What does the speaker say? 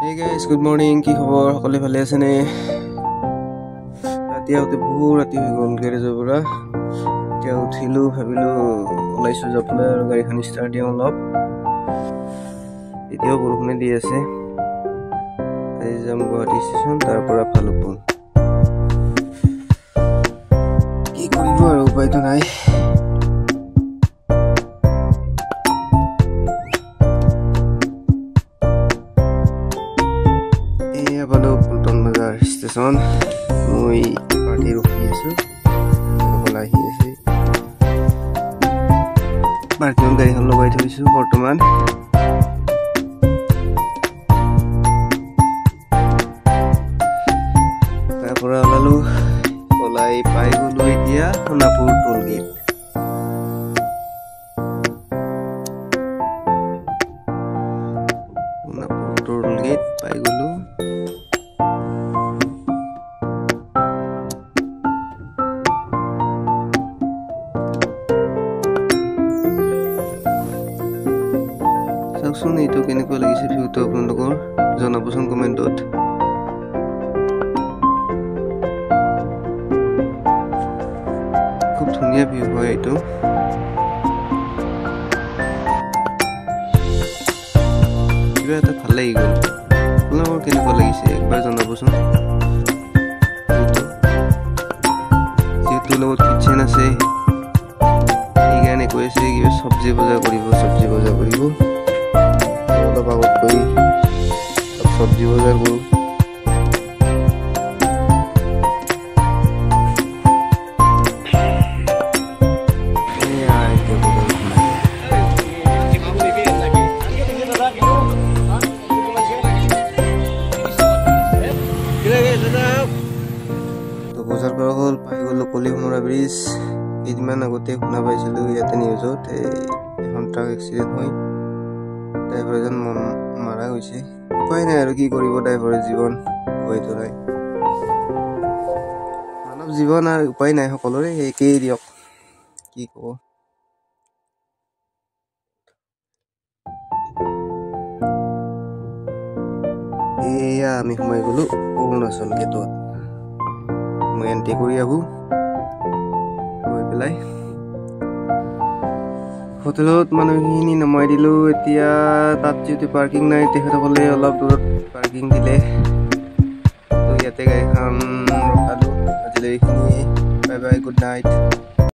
Hey guys, good morning. কি খবৰ? সকলোৱে ভালে আছে নে? ৰাতি আউতে বহুত ৰাতি হৈ গ'ল গেৰেজৰ পৰা। এতিয়া উঠিলো, ভাবিলো ওলাইছো যাবলৈ আৰু গাড়ীখন ষ্টাৰ্ট দিওঁ অলপ। এতিয়াও বৰষুণে দি আছে। আজি যাম গুৱাহাটী ষ্টেচন, তাৰ পৰা ভালুকপুং। কি কৰিব আৰু উপায়তো নাই। পল্টন বজাৰ ষ্টেচন মই পাৰ্টি ৰখি আছো আহি আছে পাৰ্কিং গাড়ীখন লগাই থৈছো বৰ্তমান তাৰ পৰা ওলালো ওলাই পাই গলো এতিয়া সোণাপুৰ টোল গেট পাই গলো চাওকচোন এইটো কেনেকুৱা লাগিছে ভিউটো আপোনালোকৰ জনাবচোন কমেণ্টত খুব ধুনীয়া ভিউ হয় এইটো কিবা এটা ভাল লাগি গ'ল আপোনালোকৰ কেনেকুৱা লাগিছে একবাৰ জনাবচোন যিহেতু লগত কিটচেন আছে সেইকাৰণে কৈ আছে কিবা চব্জি বজাৰ কৰিব অলপ আগত গৈ চব্জি বজাৰ কৰোঁ বজাৰ কৰা হ'ল পাই গ'লো কলিমৰা ব্ৰিজ কেইদিনমান আগতে শুনা পাইছিলোঁ ইয়াতে নিউজত এখন ট্ৰাক এক্সিডেণ্ট হৈ ড্ৰাইভাৰ এজন মাৰা হৈছে উপায় নাই আৰু কি কৰিব ড্ৰাইভাৰৰ জীৱন হয়তো নাই মানৱ জীৱন আৰু উপায় নাই সকলোৰে একেই দিয়ক কি ক'ব এয়া আমি সোমাই গ'লো অৰুণাচল গেটত মই এণ্ট্ৰি কৰি আহোঁ গৈ পেলাই হোটেলত মানুহখিনি নমাই দিলোঁ এতিয়া তাত যিহেতু পাৰ্কিং নাই তেখেতসকলে অলপ দূৰত পাৰ্কিং দিলে তো ইয়াতে গাড়ীখন ৰখালোঁ আজিলৈ এইখিনি বাই বাই গুড নাইট